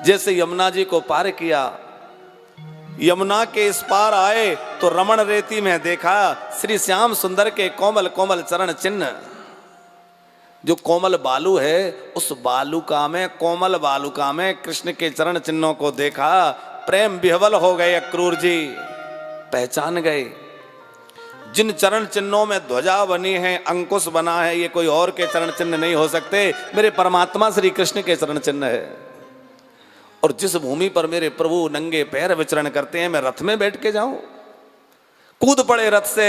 जैसे यमुना जी को पार किया, यमुना के इस पार आए तो रमण रेती में देखा श्री श्याम सुंदर के कोमल कोमल चरण चिन्ह। जो कोमल बालू है उस बालुका में, कोमल बालुका में कृष्ण के चरण चिन्हों को देखा। प्रेम विह्वल हो गए अक्रूर जी, पहचान गए जिन चरण चिन्हों में ध्वजा बनी है, अंकुश बना है, ये कोई और के चरण चिन्ह नहीं हो सकते, मेरे परमात्मा श्री कृष्ण के चरण चिन्ह है। और जिस भूमि पर मेरे प्रभु नंगे पैर विचरण करते हैं, मैं रथ में बैठ के जाऊं? कूद पड़े रथ से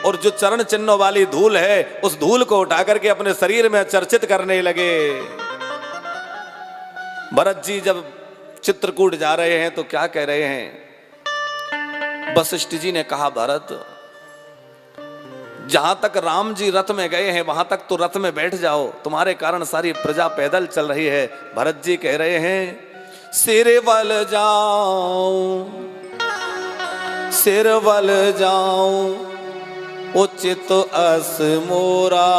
और जो चरण चिन्हों वाली धूल है उस धूल को उठा करके अपने शरीर में चर्चित करने लगे। भरत जी जब चित्रकूट जा रहे हैं तो क्या कह रहे हैं? वशिष्ठ जी ने कहा, भरत जहां तक राम जी रथ में गए हैं वहां तक तो रथ में बैठ जाओ, तुम्हारे कारण सारी प्रजा पैदल चल रही है। भरत जी कह रहे हैं, सिर वल जाऊं, सिर वल जाऊं उचित अस मोरा,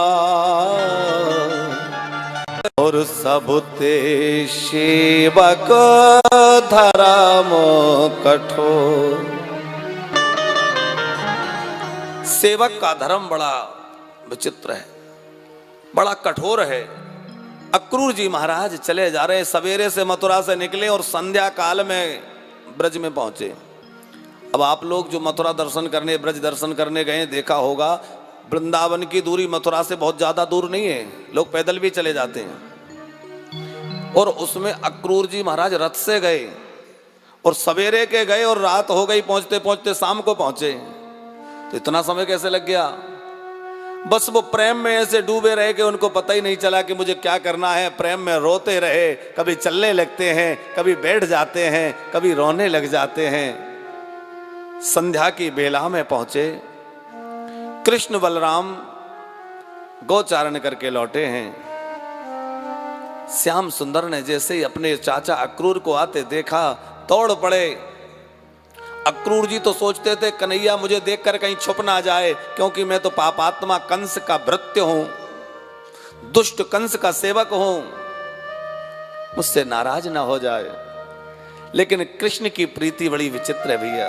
और सब ते सेवक धर्म कठोर। सेवक का धर्म बड़ा विचित्र है, बड़ा कठोर है। अक्रूर जी महाराज चले जा रहे, सवेरे से मथुरा से निकले और संध्या काल में ब्रज में पहुंचे। अब आप लोग जो मथुरा दर्शन करने, ब्रज दर्शन करने गए, देखा होगा वृंदावन की दूरी मथुरा से बहुत ज्यादा दूर नहीं है, लोग पैदल भी चले जाते हैं। और उसमें अक्रूर जी महाराज रथ से गए और सवेरे के गए और रात हो गई, पहुंचते पहुंचते शाम को पहुंचे। तो इतना समय कैसे लग गया? बस वो प्रेम में ऐसे डूबे रहे कि उनको पता ही नहीं चला कि मुझे क्या करना है। प्रेम में रोते रहे, कभी चलने लगते हैं, कभी बैठ जाते हैं, कभी रोने लग जाते हैं। संध्या की बेला में पहुंचे, कृष्ण बलराम गोचारण करके लौटे हैं। श्याम सुंदर ने जैसे ही अपने चाचा अक्रूर को आते देखा, दौड़ पड़े। अक्रूर जी तो सोचते थे कन्हैया मुझे देखकर कहीं छुप ना जाए, क्योंकि मैं तो पापात्मा कंस का भृत्य हूं, दुष्ट कंस का सेवक हूं, मुझसे नाराज ना हो जाए। लेकिन कृष्ण की प्रीति बड़ी विचित्र है भैया।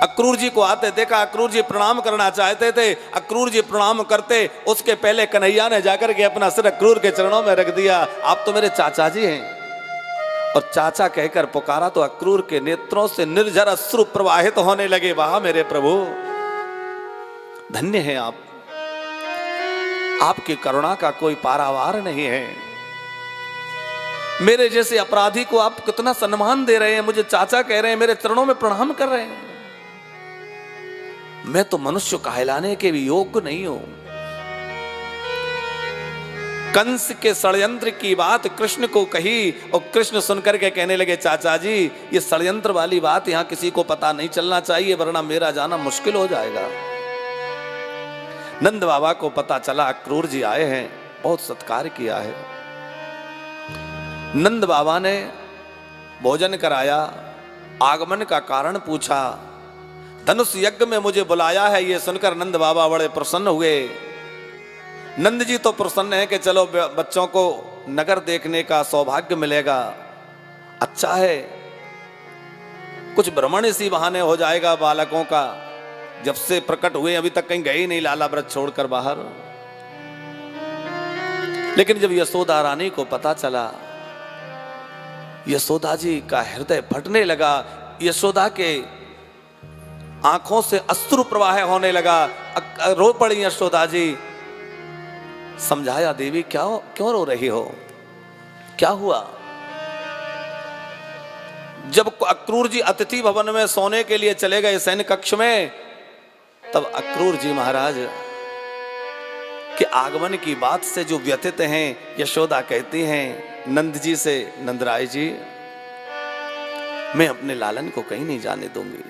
अक्रूर जी को आते देखा, अक्रूर जी प्रणाम करना चाहते थे, अक्रूर जी प्रणाम करते उसके पहले कन्हैया ने जाकर के अपना सिर अक्रूर के चरणों में रख दिया। आप तो मेरे चाचा जी हैं। और चाचा कहकर पुकारा तो अक्रूर के नेत्रों से निर्झर अश्रु प्रवाहित होने लगे। वाह मेरे प्रभु, धन्य हैं आप, आपकी करुणा का कोई पारावार नहीं है। मेरे जैसे अपराधी को आप कितना सम्मान दे रहे हैं, मुझे चाचा कह रहे हैं, मेरे चरणों में प्रणाम कर रहे हैं। मैं तो मनुष्य कहलाने के भी योग्य नहीं हूं। कंस के षड्यंत्र की बात कृष्ण को कही और कृष्ण सुनकर के कहने लगे, चाचा जी ये षड्यंत्र वाली बात यहां किसी को पता नहीं चलना चाहिए, वरना मेरा जाना मुश्किल हो जाएगा। नंद बाबा को पता चला अक्रूर जी आए हैं, बहुत सत्कार किया है। नंद बाबा ने भोजन कराया, आगमन का कारण पूछा, धनुष यज्ञ में मुझे बुलाया है। ये सुनकर नंद बाबा बड़े प्रसन्न हुए। नंद जी तो प्रसन्न है कि चलो बच्चों को नगर देखने का सौभाग्य मिलेगा, अच्छा है, कुछ भ्रमण इसी बहाने हो जाएगा बालकों का। जब से प्रकट हुए अभी तक कहीं गए ही नहीं लाला व्रत छोड़कर बाहर। लेकिन जब यशोदा रानी को पता चला, यशोदा जी का हृदय फटने लगा, यशोदा के आंखों से अश्रु प्रवाह होने लगा। रो पड़ी यशोदा जी। समझाया, देवी क्या क्यों रो रही हो, क्या हुआ? जब अक्रूर जी अतिथि भवन में सोने के लिए चले गए सैन्य कक्ष में, तब अक्रूर जी महाराज के आगमन की बात से जो व्यथित हैं, यशोदा कहती हैं नंद जी से, नंदराय जी मैं अपने लालन को कहीं नहीं जाने दूंगी।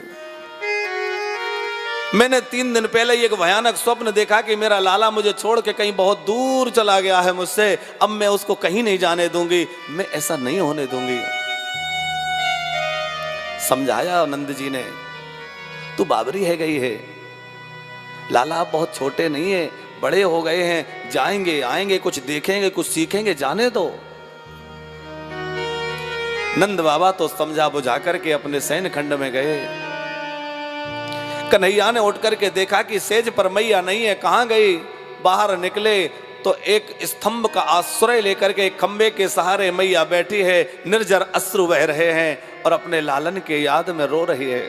मैंने 3 दिन पहले एक भयानक स्वप्न देखा कि मेरा लाला मुझे छोड़ के कहीं बहुत दूर चला गया है मुझसे, अब मैं उसको कहीं नहीं जाने दूंगी, मैं ऐसा नहीं होने दूंगी। समझाया नंद जी ने, तू बाबरी है गई है, लाला आप बहुत छोटे नहीं है, बड़े हो गए हैं, जाएंगे आएंगे, कुछ देखेंगे कुछ सीखेंगे, जाने दो। नंद बाबा तो समझा बुझा करके अपने सैन खंड में गए। कन्हैया ने उठ करके देखा कि सेज पर मैया नहीं है, कहां गई। बाहर निकले तो एक स्तंभ का आश्रय लेकर के खंबे के सहारे मैया बैठी है, निर्जर अश्रु बह रहे हैं और अपने लालन के याद में रो रही है।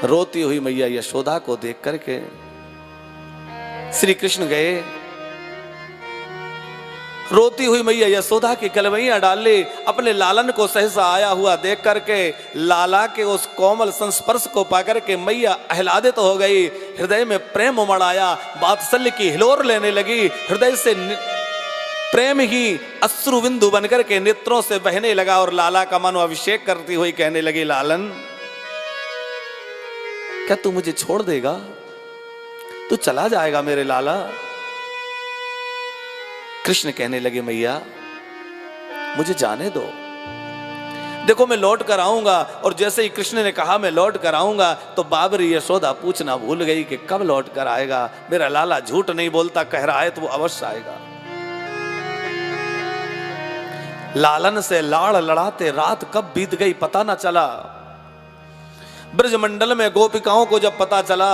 रोती हुई मैया यशोदा को देख करके श्री कृष्ण गए। रोती हुई मैया यशोदा की कलवैया डाल ली। अपने लालन को सहसा आया हुआ देख करके लाला के उस कोमल संस्पर्श को पाकर के मैया आह्लादित हो गई। हृदय में प्रेम उमड़ आया, वात्सल्य की हिलोर लेने लगी। हृदय से प्रेम ही अश्रु बिंदु बनकर के नेत्रों से बहने लगा और लाला का मनो अभिषेक करती हुई कहने लगी, लालन क्या तू मुझे छोड़ देगा? तू चला जाएगा मेरे लाला? कृष्ण कहने लगे, मैया मुझे जाने दो, देखो मैं लौट कर आऊंगा। और जैसे ही कृष्ण ने कहा मैं लौट कर आऊंगा तो बाबरी यशोदा पूछना भूल गई कि कब लौट कर आएगा। मेरा लाला झूठ नहीं बोलता, कह रहा है तो वो अवश्य आएगा। लालन से लाड़ लड़ाते रात कब बीत गई पता ना चला। ब्रजमंडल में गोपिकाओं को जब पता चला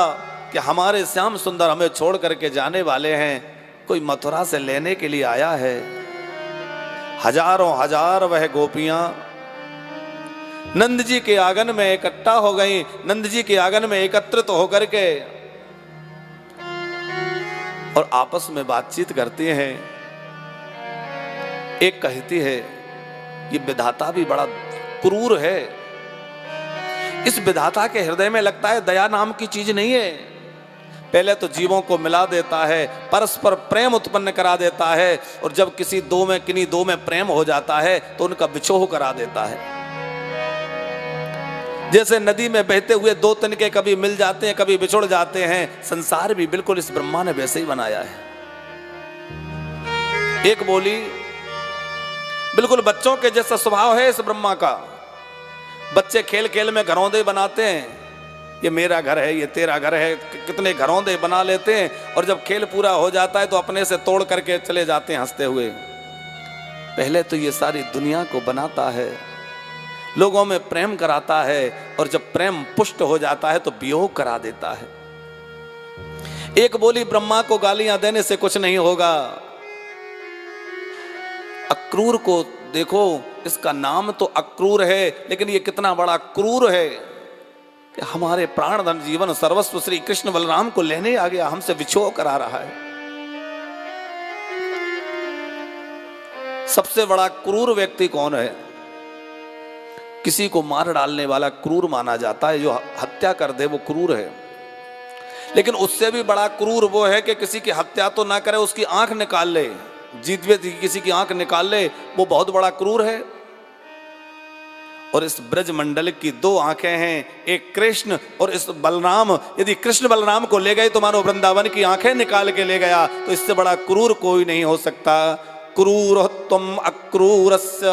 कि हमारे श्याम सुंदर हमें छोड़ करके जाने वाले हैं, कोई मथुरा से लेने के लिए आया है, हजारों हजार वह गोपियां नंद जी के आंगन में इकट्ठा हो गई। नंद जी के आंगन में एकत्रित होकर के और आपस में बातचीत करती हैं। एक कहती है, ये विधाता भी बड़ा क्रूर है। इस विधाता के हृदय में लगता है दया नाम की चीज नहीं है। पहले तो जीवों को मिला देता है, परस्पर प्रेम उत्पन्न करा देता है, और जब किसी दो में किन्हीं दो में प्रेम हो जाता है तो उनका विछोह करा देता है। जैसे नदी में बहते हुए दो तिनके कभी मिल जाते हैं कभी बिछुड़ जाते हैं, संसार भी बिल्कुल इस ब्रह्मा ने वैसे ही बनाया है। एक बोली, बिल्कुल बच्चों के जैसा स्वभाव है इस ब्रह्मा का। बच्चे खेल खेल में घरौंदे बनाते हैं, ये मेरा घर है, ये तेरा घर है, कितने घरौंदे बना लेते हैं, और जब खेल पूरा हो जाता है तो अपने से तोड़ करके चले जाते हैं हंसते हुए। पहले तो ये सारी दुनिया को बनाता है, लोगों में प्रेम कराता है, और जब प्रेम पुष्ट हो जाता है तो वियोग करा देता है। एक बोली, ब्रह्मा को गालियां देने से कुछ नहीं होगा। अक्रूर को देखो, इसका नाम तो अक्रूर है, लेकिन ये कितना बड़ा क्रूर है कि हमारे प्राणधन जीवन सर्वस्व श्री कृष्ण बलराम को लेने आ गया, हमसे विछोह करा रहा है। सबसे बड़ा क्रूर व्यक्ति कौन है? किसी को मार डालने वाला क्रूर माना जाता है, जो हत्या कर दे वो क्रूर है। लेकिन उससे भी बड़ा क्रूर वो है कि किसी की हत्या तो ना करे, उसकी आंख निकाल ले, जीवित किसी की आंख निकाल ले, वो बहुत बड़ा क्रूर है। और इस ब्रज मंडल की दो आंखें हैं, एक कृष्ण और इस बलराम। यदि कृष्ण बलराम को ले गए तो मानो वृंदावन की आंखें निकाल के ले गया, तो इससे बड़ा क्रूर कोई नहीं हो सकता। क्रूर त्वम अक्रूरस्य,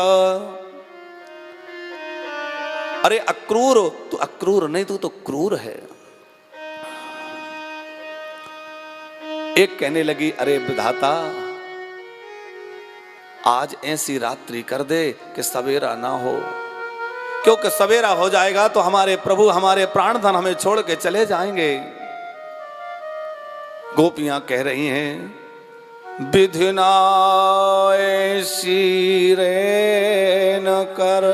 अरे अक्रूर, तू अक्रूर नहीं, तू तो क्रूर है। एक कहने लगी, अरे विधाता आज ऐसी रात्रि कर दे कि सवेरा ना हो, क्योंकि सवेरा हो जाएगा तो हमारे प्रभु हमारे प्राणधन हमें छोड़ के चले जाएंगे। गोपियां कह रही हैं, विधिना ऐसी रे न कर,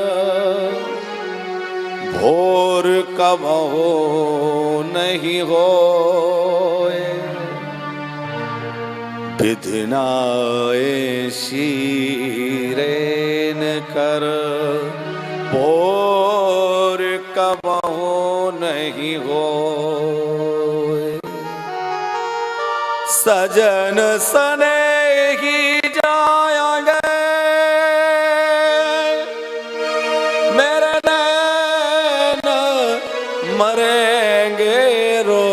भोर कब हो नहीं हो, विधिना ऐसी रे न कर, भोर कब हो नहीं हो। सजन सने ही जाएंगे, मेरे नैन मरेंगे रोए,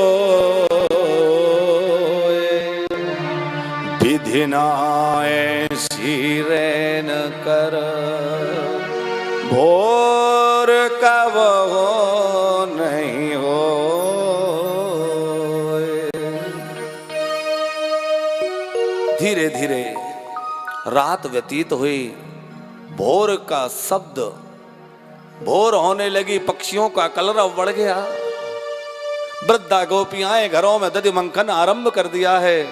विधि ना ऐसी रे न कर, भोर कब हो नहीं हो। धीरे धीरे रात व्यतीत हुई, भोर का शब्द, भोर होने लगी, पक्षियों का कलरव बढ़ गया। वृद्धा गोपियां घरों में दधि मंथन आरंभ कर दिया है।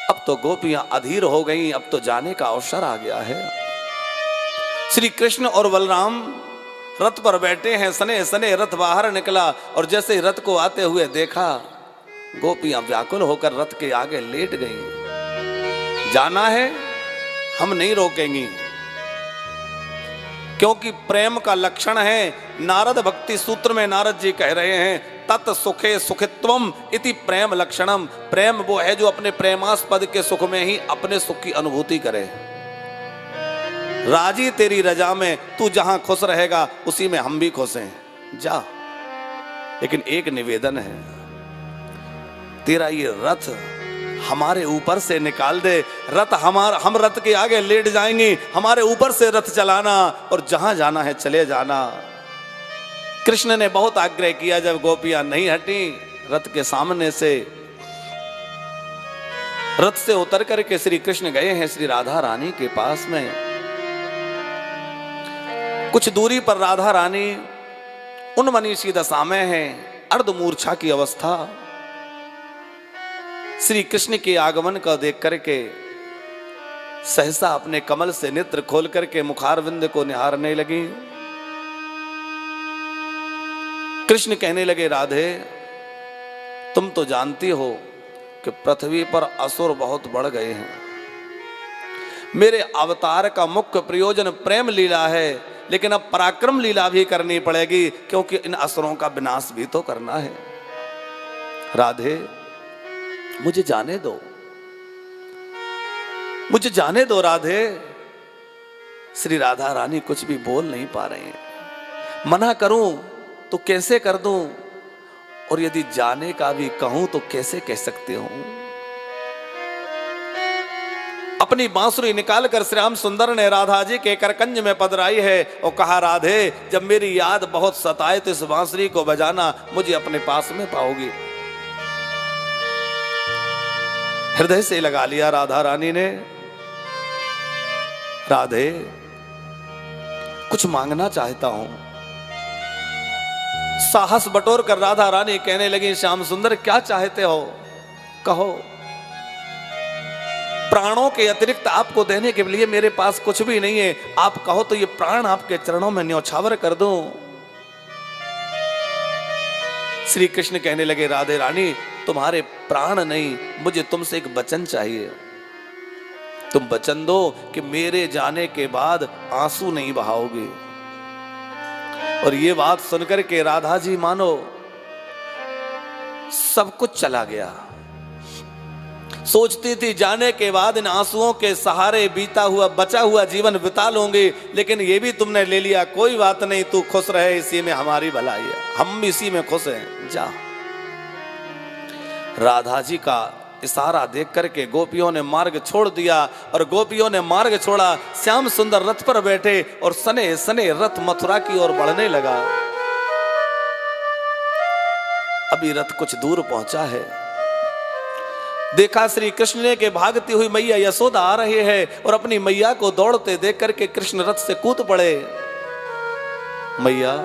अब तो गोपियां अधीर हो गईं, अब तो जाने का अवसर आ गया है। श्री कृष्ण और बलराम रथ पर बैठे हैं, सने सने रथ बाहर निकला और जैसे ही रथ को आते हुए देखा, गोपियां व्याकुल होकर रथ के आगे लेट गईं। जाना है, हम नहीं रोकेंगी, क्योंकि प्रेम का लक्षण है। नारद भक्ति सूत्र में नारद जी कह रहे हैं, तत् सुखे सुखित्वम इति प्रेम लक्षणम। प्रेम वो है जो अपने प्रेमास्पद के सुख में ही अपने सुख की अनुभूति करे। राजी तेरी रजा में, तू जहां खुश रहेगा उसी में हम भी खुश हैं, जा। लेकिन एक निवेदन है, तेरा ये रथ हमारे ऊपर से निकाल दे। रथ हम रथ के आगे लेट जाएंगे, हमारे ऊपर से रथ चलाना और जहां जाना है चले जाना। कृष्ण ने बहुत आग्रह किया, जब गोपियां नहीं हटी रथ के सामने से, रथ से उतर करके श्री कृष्ण गए हैं श्री राधा रानी के पास में। कुछ दूरी पर राधा रानी उन्मनीषी दशा में है, अर्धमूर्छा की अवस्था। श्री कृष्ण के आगमन का देख करके सहसा अपने कमल से नेत्र खोल करके मुखारविंद को निहारने लगी। कृष्ण कहने लगे, राधे तुम तो जानती हो कि पृथ्वी पर असुर बहुत बढ़ गए हैं। मेरे अवतार का मुख्य प्रयोजन प्रेम लीला है, लेकिन अब पराक्रम लीला भी करनी पड़ेगी, क्योंकि इन असुरों का विनाश भी तो करना है। राधे मुझे जाने दो, मुझे जाने दो राधे। श्री राधा रानी कुछ भी बोल नहीं पा रहे हैं। मना करूं तो कैसे कर दूं, और यदि जाने का भी कहूं तो कैसे कह सकते हो। अपनी बांसुरी निकालकर श्याम सुंदर ने राधा जी के करकंज में पधराई है और कहा, राधे जब मेरी याद बहुत सताए तो इस बांसुरी को बजाना, मुझे अपने पास में पाओगी। हृदय से लगा लिया राधा रानी ने। राधे कुछ मांगना चाहता हूं। साहस बटोर कर राधा रानी कहने लगी, श्याम सुंदर क्या चाहते हो, कहो। प्राणों के अतिरिक्त आपको देने के लिए मेरे पास कुछ भी नहीं है, आप कहो तो ये प्राण आपके चरणों में न्यौछावर कर दूं। श्री कृष्ण कहने लगे, राधे रानी तुम्हारे प्राण नहीं, मुझे तुमसे एक वचन चाहिए। तुम वचन दो कि मेरे जाने के बाद आंसू नहीं बहाओगे। और ये बात सुनकर के राधा जी मानो सब कुछ चला गया। सोचती थी जाने के बाद इन आंसुओं के सहारे बीता हुआ बचा हुआ जीवन बिता लूंगी, लेकिन ये भी तुमने ले लिया। कोई बात नहीं, तू खुश रहे, इसी में हमारी भलाई है, हम इसी में खुश हैं, जा। राधा जी का इशारा देख करके गोपियों ने मार्ग छोड़ दिया और गोपियों ने मार्ग छोड़ा। श्याम सुंदर रथ पर बैठे और सने सने रथ मथुरा की ओर बढ़ने लगा। अभी रथ कुछ दूर पहुंचा है, देखा श्री कृष्ण ने के भागती हुई मैया यशोदा आ रही है और अपनी मैया को दौड़ते देख करके कृष्ण रथ से कूद पड़े। मैया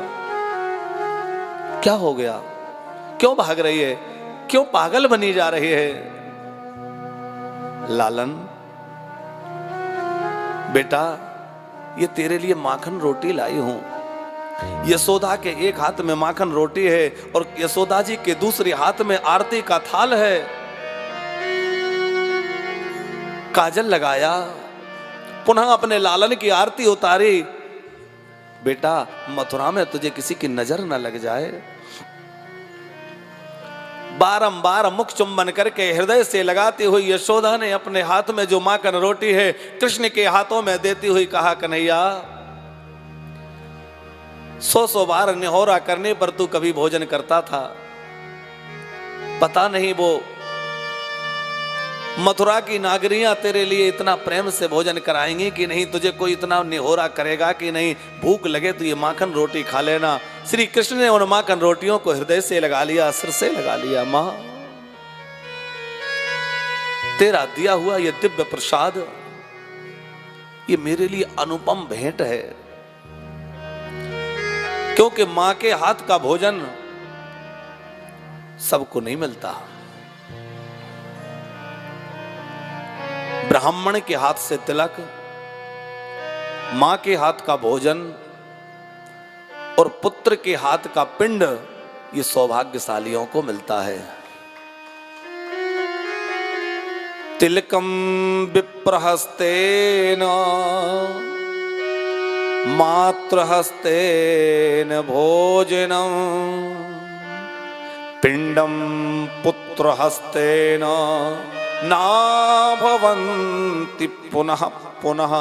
क्या हो गया, क्यों भाग रही है, क्यों पागल बनी जा रही है। लालन बेटा ये तेरे लिए माखन रोटी लाई हूं। यशोदा के एक हाथ में माखन रोटी है और यशोदा जी के दूसरे हाथ में आरती का थाल है। काजल लगाया, पुनः अपने लालन की आरती उतारी। बेटा मथुरा में तुझे किसी की नजर न लग जाए। बारंबार मुख चुंबन करके हृदय से लगाती हुई यशोदा ने अपने हाथ में जो माखन रोटी है कृष्ण के हाथों में देती हुई कहा, कन्हैया 100 बार निहोरा करने पर तू कभी भोजन करता था, पता नहीं वो मथुरा की नागरियां तेरे लिए इतना प्रेम से भोजन कराएंगी कि नहीं, तुझे कोई इतना निहोरा करेगा कि नहीं। भूख लगे तो ये माखन रोटी खा लेना। श्री कृष्ण ने उन माखन रोटियों को हृदय से लगा लिया, सिर से लगा लिया। मां तेरा दिया हुआ ये दिव्य प्रसाद ये मेरे लिए अनुपम भेंट है, क्योंकि मां के हाथ का भोजन सबको नहीं मिलता। ब्राह्मण के हाथ से तिलक, मां के हाथ का भोजन और पुत्र के हाथ का पिंड, ये सौभाग्यशालियों को मिलता है। तिलकम विप्रहस्तेन मातृहस्तेन भोजनम पिंडम पुत्रहस्तेन ना भवन्ति पुनः पुनः।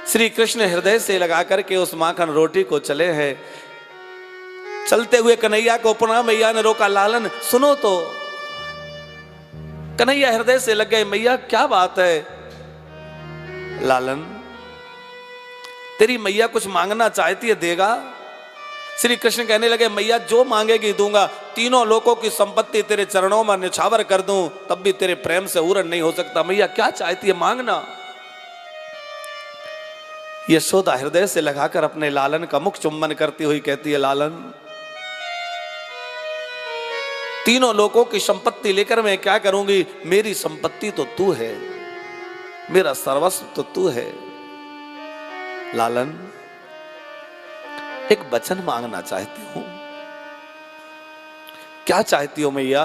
श्री कृष्ण हृदय से लगा करके उस माखन रोटी को चले हैं। चलते हुए कन्हैया को पुनः मैया ने रोका, लालन सुनो तो। कन्हैया हृदय से लग गए, मैया क्या बात है? लालन तेरी मैया कुछ मांगना चाहती है, देगा? श्री कृष्ण कहने लगे, मैया जो मांगेगी दूंगा, तीनों लोगों की संपत्ति तेरे चरणों में निछावर कर दूं, तब भी तेरे प्रेम से उरण नहीं हो सकता। मैया क्या चाहती है, मांगना। यशोदा हृदय से लगाकर अपने लालन का मुख चुम्बन करती हुई कहती है, लालन तीनों लोगों की संपत्ति लेकर मैं क्या करूंगी? मेरी संपत्ति तो तू है, मेरा सर्वस्व तो तू है। लालन एक वचन मांगना चाहती हूं। क्या चाहती हो मैया?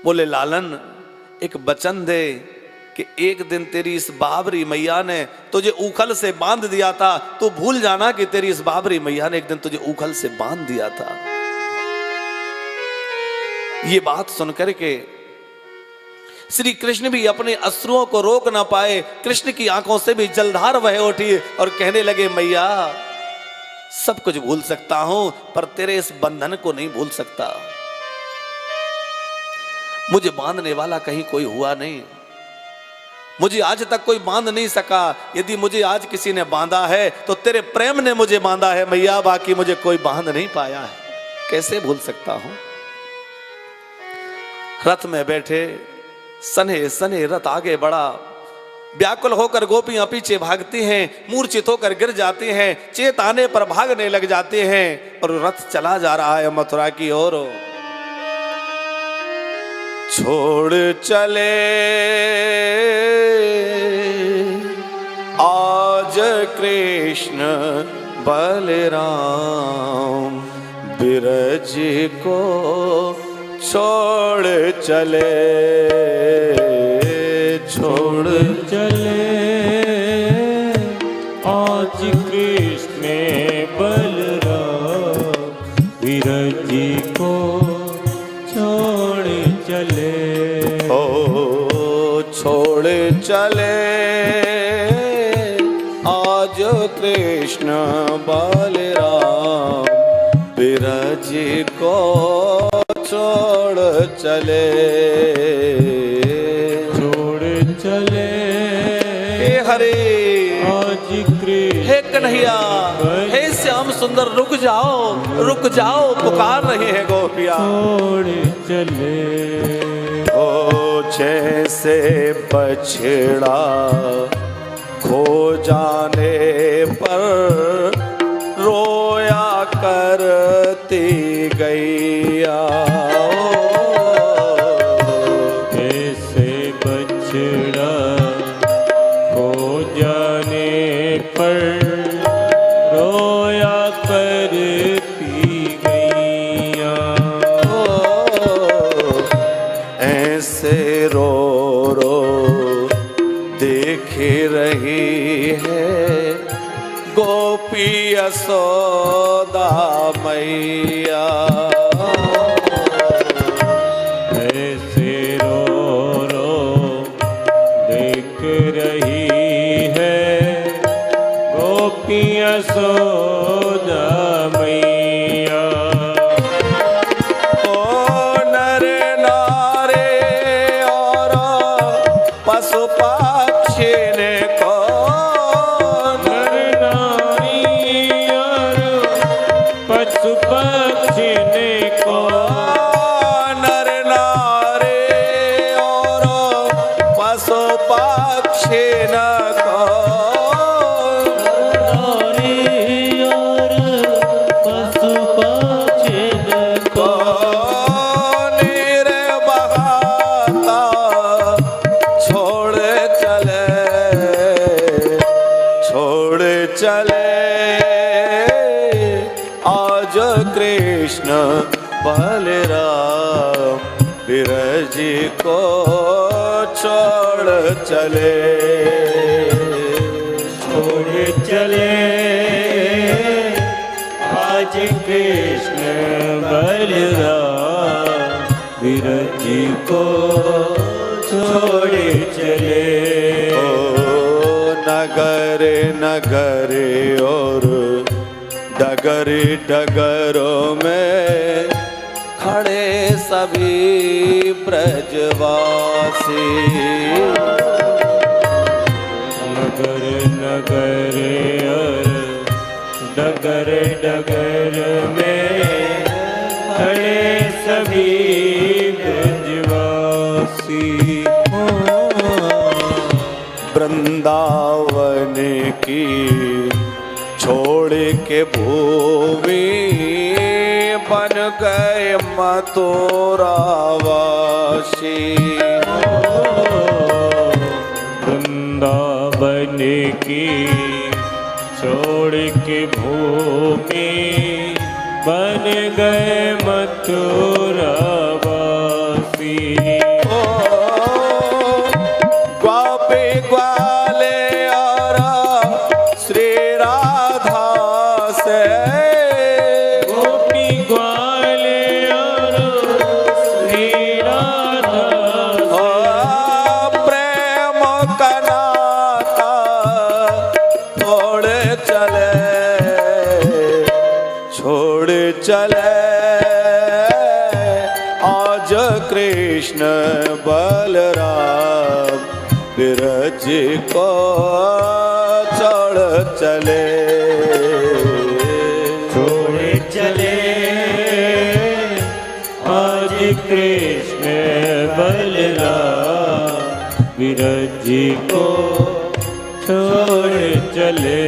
बोले, लालन एक वचन दे कि एक दिन तेरी इस बाबरी मैया ने तुझे उखल से बांध दिया था, तू भूल जाना कि तेरी इस बाबरी मैया ने एक दिन तुझे उखल से बांध दिया था। ये बात सुनकर के श्री कृष्ण भी अपने अश्रुओं को रोक ना पाए, कृष्ण की आंखों से भी जलधार बह उठी और कहने लगे, मैया सब कुछ भूल सकता हूं पर तेरे इस बंधन को नहीं भूल सकता। मुझे बांधने वाला कहीं कोई हुआ नहीं, मुझे आज तक कोई बांध नहीं सका। यदि मुझे आज किसी ने बांधा है तो तेरे प्रेम ने मुझे बांधा है मैया, बाकी मुझे कोई बांध नहीं पाया है। कैसे भूल सकता हूं? रथ में बैठे सने सने रथ आगे बढ़ा, व्याकुल होकर गोपियां पीछे भागती हैं, मूर्छित होकर गिर जाती हैं, चेत आने पर भागने लग जाते हैं और रथ चला जा रहा है मथुरा की ओर। छोड़ चले आज कृष्ण बलराम, बिरज को छोड़ चले, छोड़ चले आज कृष्ण बलराम, बिरज को छोड़ चले। ओ छोड़ चले आज कृष्ण बलराम, बिरज को छोड़ चले, छोड़ चले हे हरे आज कृष्ण, हे कन्हैया, हे श्याम सुंदर, रुक जाओ, पुकार रहे हैं गोपियां। छोड़ चले ओ जैसे बछड़ा खो जाने पर रोया करती गैया, ऐसे बछड़ा खो जाने पर रोया करती गैया, ऐसे रो रो देख रही है गोपी यशोदा मैया, ऐसे रो रो देख रही है गोपी यशोदा मैया। ओ नर नारे और पशु पक्षी ने को, नर नारी और पशु पक्षी ने को, नर नारे और पशु पक्षी न को पशु पक्षिन को नीर बहाता छोड़ चले आज कृष्ण बलराम बिरजी को छोड़ चले आज कृष्ण बलराम विरजी को छोड़ चले। नगर नगर और डगर डगरों में खड़े सभी ब्रजवासी नगर नगर और डगर डगर में खड़े सभी ब्रजवासी। वृंदावन की छोड़ के भूमि बन गए मथुरावासी वृंदावन की छोड़ के भूमि बन गए मथुरावासी। गोपी ग्वाले और श्री राधा से गोपी ग्वाले और श्री राधा प्रेम का नाता छोड़ चले आज कृष्ण बलराम बिरज को छोड़ चले आज कृष्ण बलराम विरजी को छोड़ चले।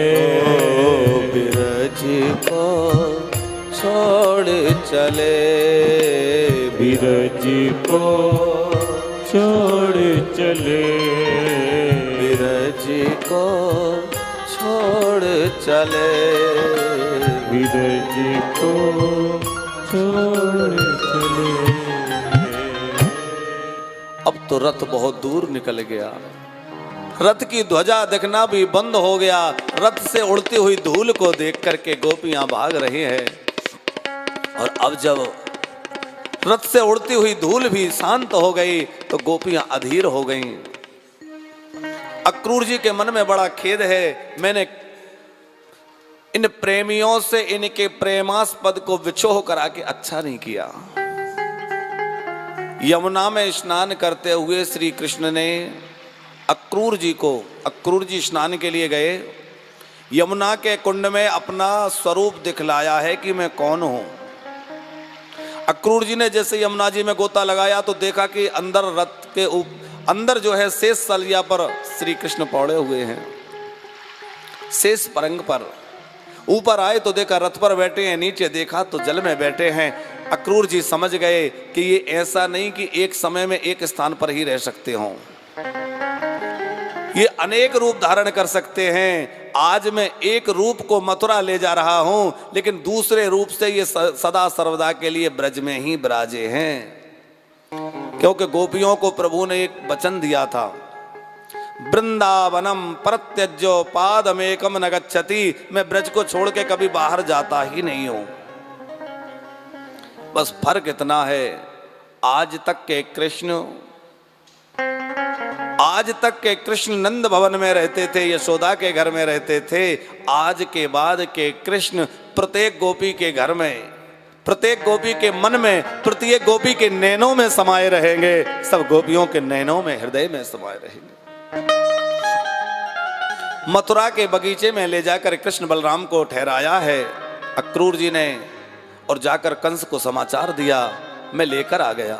बिरजी को छोड़ चले बिरजी को छोड़ चले बिरजी को छोड़ चले बिरजी को छोड़ चले। अब तो रथ बहुत दूर निकल गया, रथ की ध्वजा देखना भी बंद हो गया। रथ से उड़ती हुई धूल को देख करके गोपियां भाग रही हैं। और अब जब रथ से उड़ती हुई धूल भी शांत हो गई तो गोपियां अधीर हो गईं। अक्रूर जी के मन में बड़ा खेद है, मैंने इन प्रेमियों से इनके प्रेमास्पद को विछोह करा के अच्छा नहीं किया। यमुना में स्नान करते हुए श्री कृष्ण ने अक्रूर जी स्नान के लिए गए, यमुना के कुंड में अपना स्वरूप दिखलाया है कि मैं कौन हूं। अक्रूर जी ने जैसे यमुना जी में गोता लगाया तो देखा कि अंदर रथ के अंदर जो है शेष सलिया पर श्री कृष्ण पौड़े हुए हैं, शेष परंग पर। ऊपर आए तो देखा रथ पर बैठे हैं, नीचे देखा तो जल में बैठे हैं। अक्रूर जी समझ गए कि ये ऐसा नहीं कि एक समय में एक स्थान पर ही रह सकते हों, ये अनेक रूप धारण कर सकते हैं। आज मैं एक रूप को मथुरा ले जा रहा हूं, लेकिन दूसरे रूप से ये सदा सर्वदा के लिए ब्रज में ही विराजे हैं। क्योंकि गोपियों को प्रभु ने एक वचन दिया था, वृंदावनम प्रत्यज्यो पादमेकम न गच्छति, मैं ब्रज को छोड़ के कभी बाहर जाता ही नहीं हूं। बस फर्क इतना है, आज तक के कृष्ण नंद भवन में रहते थे, यशोदा के घर में रहते थे। आज के बाद के कृष्ण प्रत्येक गोपी के घर में, प्रत्येक गोपी के मन में, प्रत्येक गोपी के नैनों में समाये रहेंगे। सब गोपियों के नैनों में, हृदय में समाये रहेंगे। मथुरा के बगीचे में ले जाकर कृष्ण बलराम को ठहराया है अक्रूर जी ने, और जाकर कंस को समाचार दिया, मैं लेकर आ गया।